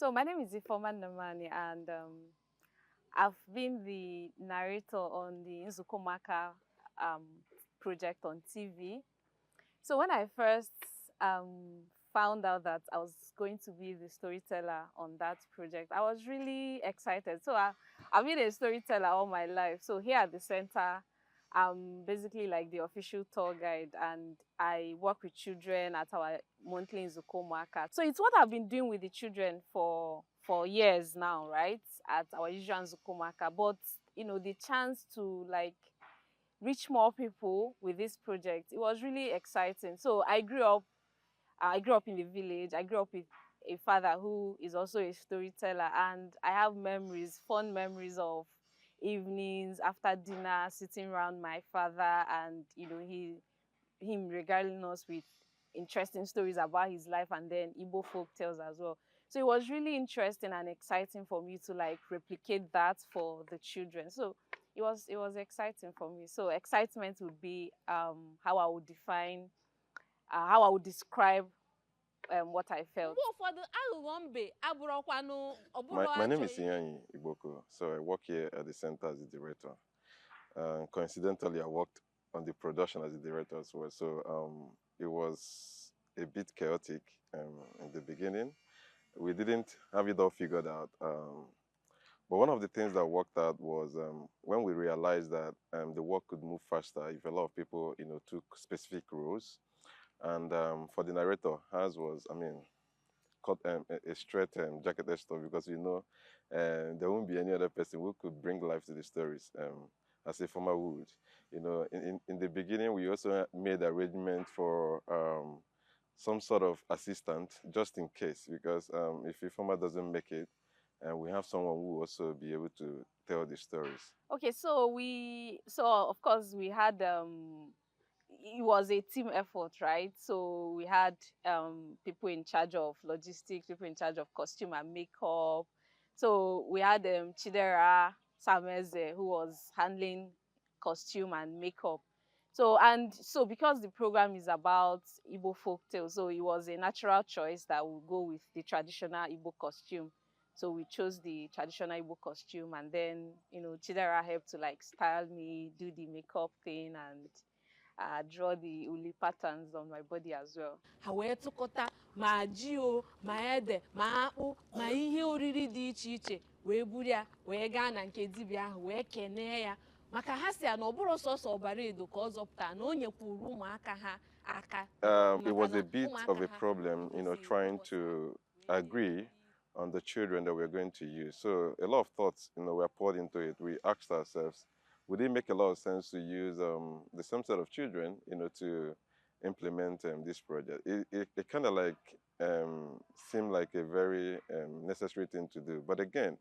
So my name is Ifeoma Nnamani, and I've been the narrator on the Nzụkọ Ụmụaka um, project on TV. So when I first found out that I was going to be the storyteller on that project, I was really excited. So I've been a storyteller all my life. So here at the center, I'm basically like the official tour guide, and I work with children at our monthly Nzụkọ Ụmụaka. So it's what I've been doing with the children for years now, right? At our usual Nzụkọ Ụmụaka. But you know, the chance to like reach more people with this project, it was really exciting. So I grew up in the village. I grew up with a father who is also a storyteller, and I have memories, fond memories of evenings after dinner, sitting around my father, and you know, him regaling us with interesting stories about his life, and then Igbo folk tales as well. So it was really interesting and exciting for me to like replicate that for the children. So it was exciting for me. So excitement would be how I would define, how I would describe what I felt. My name is Iheanyi Igboko, so I work here at the center as the director. Coincidentally, I worked on the production as the director as well, so it was a bit chaotic in the beginning. We didn't have it all figured out, but one of the things that worked out was when we realized that the work could move faster if a lot of people, you know, took specific roles. And for the narrator, hers was, cut a straight jacketed story, because we know there won't be any other person who could bring life to the stories as a former would. You know, in the beginning, we also made arrangement for some sort of assistant just in case, because if a former doesn't make it, we have someone who will also be able to tell the stories. Okay, so of course we had it was a team effort, right? So we had people in charge of logistics, people in charge of costume and makeup. So we had Chidera Sameze, who was handling costume and makeup. So because the program is about Igbo folktales, so it was a natural choice that we'll go with the traditional Igbo costume. So we chose the traditional Igbo costume, and then you know, Chidera helped to like style me, do the makeup thing, and draw the uli patterns on my body as well. Ha wee tụkọta ma ji o, ma ede, ma akpụ, ma ihe oriri dị iche iche wee buru ya wee gaa na nke dibịa ahụ wee kenee ya, maka ha si ya na ọ bụrụ sọsọ ọbara edo ka ọ zọpụta na o nyekwuru ụmụaka ha aka. It was a bit of a problem, you know, trying to agree on the children that we're going to use. So a lot of thoughts, you know, were poured into it. We asked ourselves, would it make a lot of sense to use the same set of children, you know, to implement this project? It kind of like seemed like a very necessary thing to do. But again,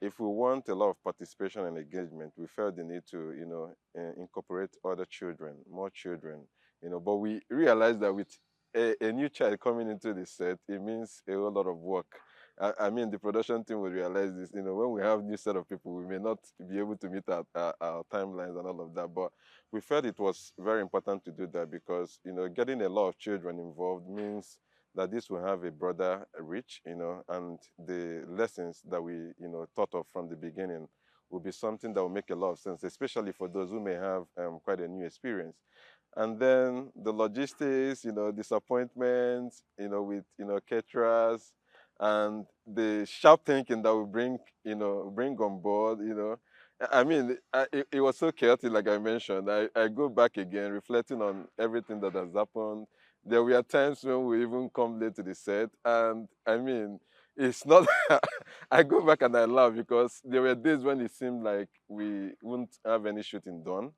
if we want a lot of participation and engagement, we felt the need to, you know, incorporate other children, more children, you know. But we realized that with a new child coming into the set, it means a whole lot of work. I mean, the production team will realize this, you know, when we have new set of people, we may not be able to meet our timelines and all of that. But we felt it was very important to do that because, you know, getting a lot of children involved means that this will have a broader reach, you know, and the lessons that we, you know, thought of from the beginning will be something that will make a lot of sense, especially for those who may have quite a new experience. And then the logistics, you know, disappointments, you know, with, you know, caterers, and the sharp thinking that we bring, you know, bring on board, you know. I mean, it was so chaotic, like I mentioned. I go back again, reflecting on everything that has happened. There were times when we even come late to the set, and I mean, it's not. I go back and I laugh because there were days when it seemed like we wouldn't have any shooting done,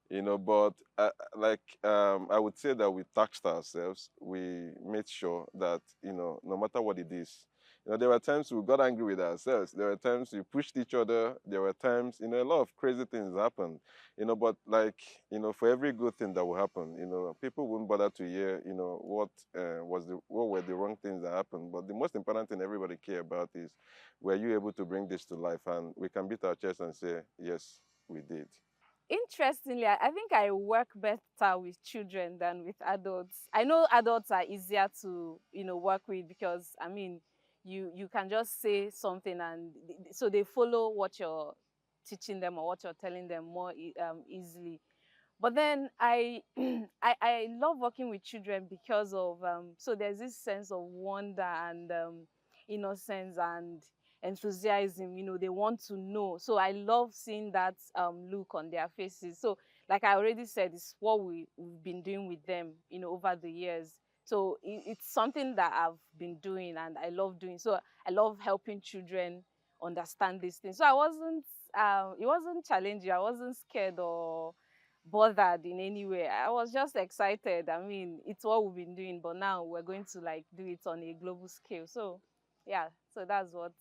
you know. But I would say that we taxed ourselves. We made sure that, you know, no matter what it is, you know, there were times we got angry with ourselves. There were times we pushed each other. There were times, you know, a lot of crazy things happened, you know. But like, you know, for every good thing that will happen, you know, people wouldn't bother to hear, you know, what were the wrong things that happened. But the most important thing everybody care about is, were you able to bring this to life? And we can beat our chest and say, yes, we did. Interestingly, I think I work better with children than with adults. I know adults are easier to, you know, work with because, I mean, you can just say something and so they follow what you're teaching them or what you're telling them more easily. But then I love working with children because of so there's this sense of wonder and innocence and enthusiasm. They want to know. So I love seeing that look on their faces. So like I already said, it's what we've been doing with them, over the years. So it's something that I've been doing and I love doing. So I love helping children understand these things. So I wasn't it wasn't challenging. I wasn't scared or bothered in any way. I was just excited. I mean, it's what we've been doing, but now we're going to like do it on a global scale. So yeah, so that's what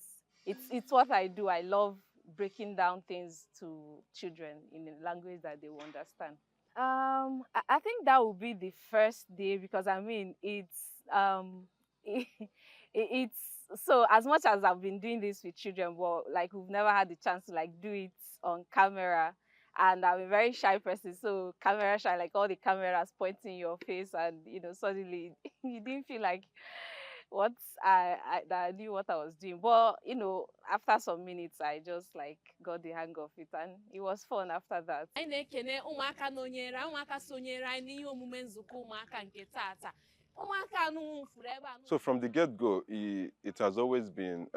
it's what I do. I love breaking down things to children in a language that they will understand. I think that would be the first day because I mean it, it's so as much as I've been doing this with children, but like we've never had the chance to like do it on camera. And I'm a very shy person, so camera shy, like all the cameras pointing in your face, and suddenly you didn't feel like what that I knew what I was doing. But after some minutes, I just like got the hang of it, and it was fun after that. Anyị na-ekene ụmụaka nọnyere ụmụaka sonyere anyị n'ihe omume nzukọ ụmụaka nke tata. Ụmụaka anụnwụ furu ebe a. So from the get-go, it has always been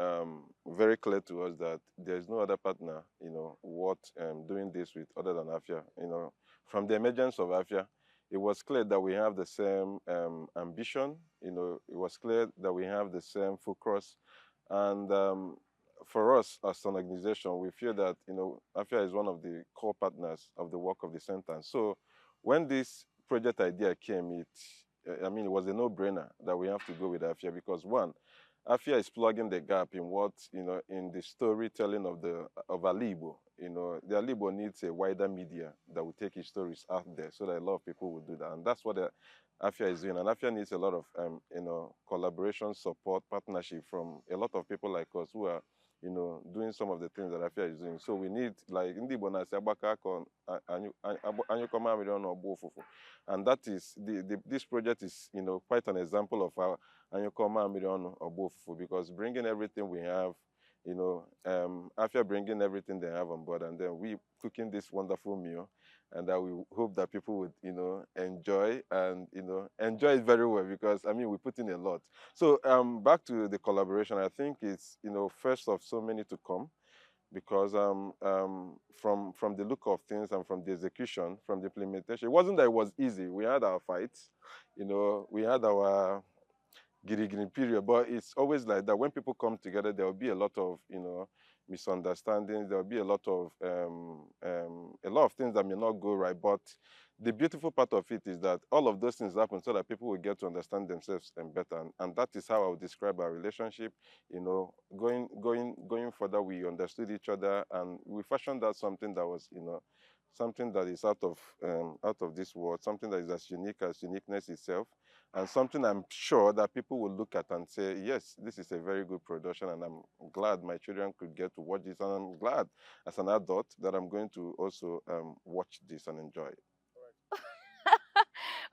very clear to us that there's no other partner, doing this with other than Afia. From the emergence of Afia, it was clear that we have the same ambition. It was clear that we have the same focus, and for us as an organization, we feel that Afia is one of the core partners of the work of the center. So when this project idea came, it was a no-brainer that we have to go with Afia because one, Afia is plugging the gap in what in the storytelling of Igbo. The Igbo needs a wider media that will take his stories out there so that a lot of people will do that, and that's what Afia is doing. And Afia needs a lot of collaboration, support, partnership from a lot of people like us who are doing some of the things that Afia is doing. So we need, like, and that is, this project is, quite an example of our because bringing everything we have, Afia bringing everything they have on board, and then we cooking this wonderful meal, and that we hope that people would, enjoy and, enjoy it very well because, we put in a lot. So back to the collaboration, I think it's, first of so many to come because from the look of things and from the execution, from the implementation, it wasn't that it was easy. We had our fights, we had our giri period, but it's always like that. When people come together, there will be a lot of, misunderstandings. There will be a lot of things that may not go right. But the beautiful part of it is that all of those things happen so that people will get to understand themselves better. And that is how I would describe our relationship. Going further, we understood each other and we fashioned out something that was, something that is out of this world, something that is as unique as uniqueness itself, and something I'm sure that people will look at and say, yes, this is a very good production, and I'm glad my children could get to watch this, and I'm glad as an adult that I'm going to also watch this and enjoy it.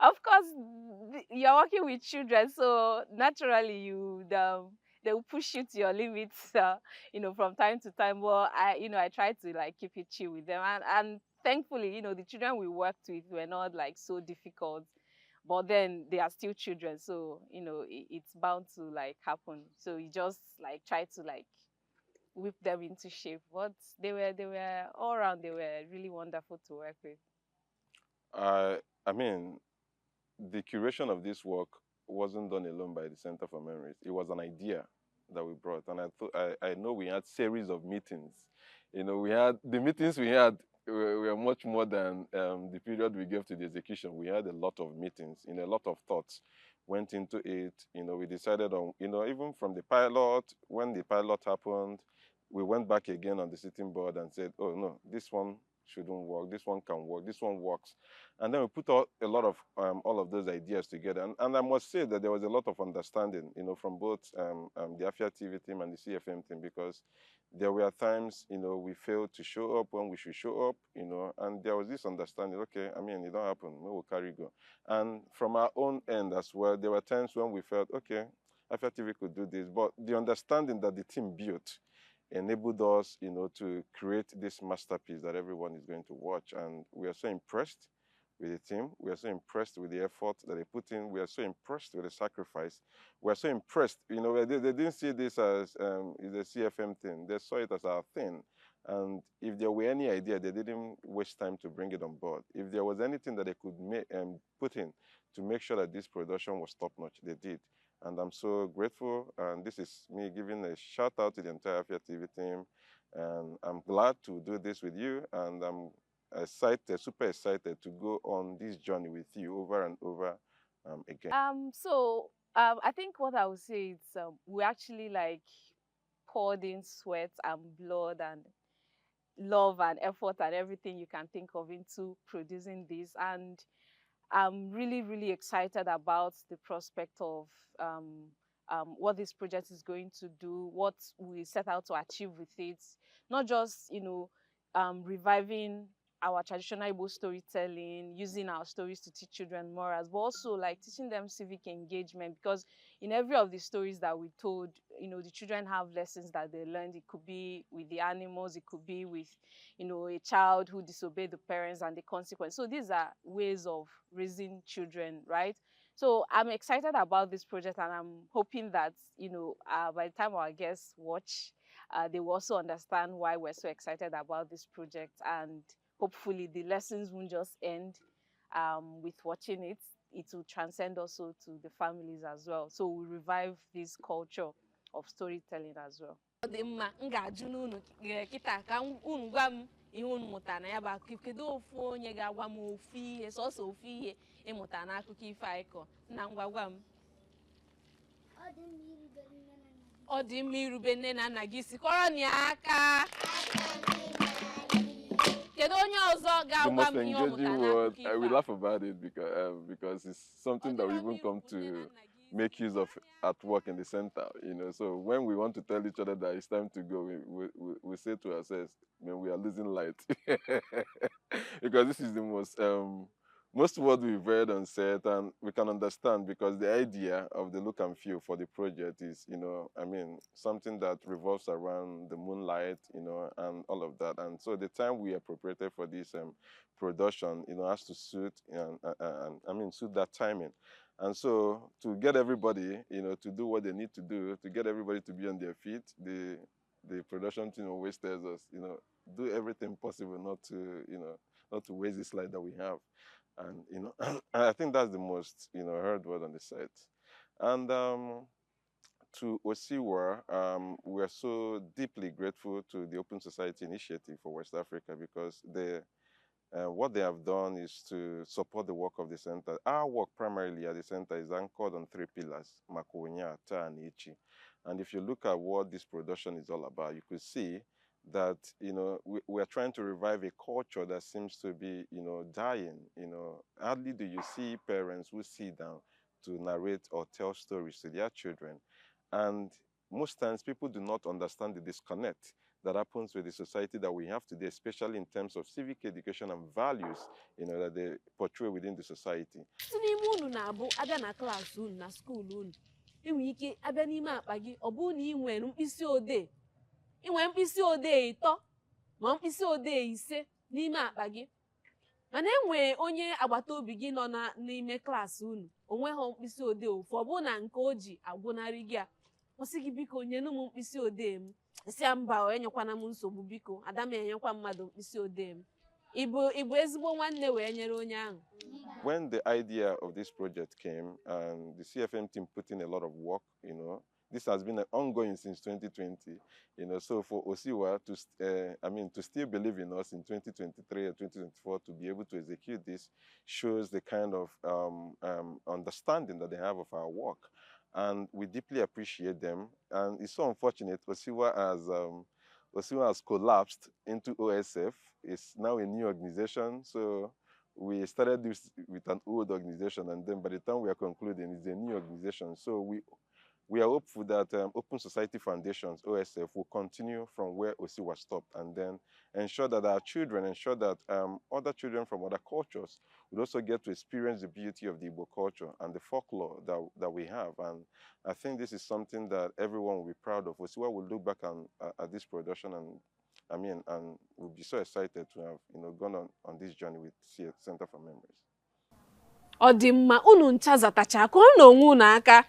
Of course, you're working with children, so naturally they will push you to your limits, from time to time. But I try to like keep it chill with them, and thankfully, the children we worked with were not like so difficult. But then they are still children, so it's bound to like happen. So you just like try to like whip them into shape. But they were all around. They were really wonderful to work with. The curation of this work wasn't done alone by the Center for Memories. It was an idea that we brought, and I know we had series of meetings. We had the meetings we had were much more than the period we gave to the execution. We had a lot of meetings, a lot of thoughts went into it. We decided on, even from the pilot, when the pilot happened, we went back again on the sitting board and said, oh no, this one shouldn't work, this one can work, this one works. And then we put a lot of all of those ideas together. And I must say that there was a lot of understanding, from both the Afia TV team and the CFM team, because there were times, we failed to show up when we should show up, and there was this understanding, okay, it don't happen, we will carry go. And from our own end as well, there were times when we felt, okay, Afia TV could do this. But the understanding that the team built enabled us, to create this masterpiece that everyone is going to watch. And we are so impressed with the team. We are so impressed with the effort that they put in. We are so impressed with the sacrifice. We are so impressed. They didn't see this as a CFM thing. They saw it as our thing. And if there were any idea, they didn't waste time to bring it on board. If there was anything that they could put in to make sure that this production was top-notch, they did. And I'm so grateful. And this is me giving a shout out to the entire Afia TV team. And I'm glad to do this with you. And I'm excited, super excited to go on this journey with you over and over again. I think what I would say is we actually poured in sweat and blood and love and effort and everything you can think of into producing this. And I'm really, really excited about the prospect of what this project is going to do, what we set out to achieve with it. Not just, reviving our traditional Igbo storytelling, using our stories to teach children morals, but also teaching them civic engagement, because in every of the stories that we told, the children have lessons that they learned. It could be with the animals, it could be with, a child who disobeyed the parents and the consequence. So these are ways of raising children, right? So I'm excited about this project, and I'm hoping that, by the time our guests watch, they will also understand why we're so excited about this project. And hopefully the lessons won't just end with watching it. It will transcend also to the families as well. So we'll revive this culture of storytelling as well. Ọ dị mma, m ga-ajụ n'unu kịta ka unu gwa m ihe unu mụtara na ya bụ akụkọ. Kedu ofu onye ga-agwa m ofu ihe, sọsọ ofu ihe ịmụta n'akụkọ ife anyị kọ? Nna m gwa m. Ọ dị mma irube nne na nna gị isi. Kọrọ na ya aka. Kedu onye ọzọ ga-agwa m ihe ọ mụtara n'akụkọ ife? I will laugh about it because it's something that we even come to make use of at work in the center, So when we want to tell each other that it's time to go, we say to ourselves, man, we are losing light. Because this is the most what we've read and said, and we can understand, because the idea of the look and feel for the project is, something that revolves around the moonlight, and all of that. And so the time we appropriated for this production, has to suit, suit that timing. And so to get everybody, to do what they need to do, to get everybody to be on their feet, the production team always tells us, do everything possible not to waste this light that we have. And, I think that's the most, heard word on the site. And to OSIWA, we're so deeply grateful to the Open Society Initiative for West Africa, because what they have done is to support the work of the center. Our work primarily at the center is anchored on 3 pillars: Makonya, Ta, and Ichi. And if you look at what this production is all about, you could see that, we are trying to revive a culture that seems to be, dying. Hardly do you see parents who sit down to narrate or tell stories to their children. And most times people do not understand the disconnect that happens with the society that we have today, especially in terms of civic education and values, that they portray within the society. Na class na school ike abịa n'ime akpa gị, ọ bụrụ na ị nwere mkpịsị odee, ị nwere mkpịsị odee 3 ma mkpịsị odee 5 n'ime akpa gị, mana enwere onye agbata obi gị nọ n'ime klaasị unu, onweghị mkpịsị odee ofu, ọ bụrụ na nke o ji agwụnarị gị a, ọ sị gị biko nyenụ m mkpịsị odee m. Isi mba, enyekwana m nsogbu, biko ada m enyekwa mmadụ mkpịsị odee m. Igbo ezigbo nwanne wee nyere onye ahụ. When the idea of this project came, and the CFM team put in a lot of work, this has been ongoing since 2020, so for OSIWA to still believe in us in 2023 and 2024 to be able to execute this shows the kind of understanding that they have of our work. And we deeply appreciate them. And it's so unfortunate, OSIWA has collapsed into OSF. It's now a new organization. So we started this with an old organization, and then by the time we are concluding, it's a new organization. So we we are hopeful that Open Society Foundations, OSF, will continue from where OSIWA stopped, and then ensure that our children, ensure that other children from other cultures will also get to experience the beauty of the Igbo culture and the folklore that we have. And I think this is something that everyone will be proud of. OSIWA will look back at this production and we'll be so excited to have gone on this journey with Center for Memories. Ọ dị mma unu ncha zatacha ka ọ na onwe unu aka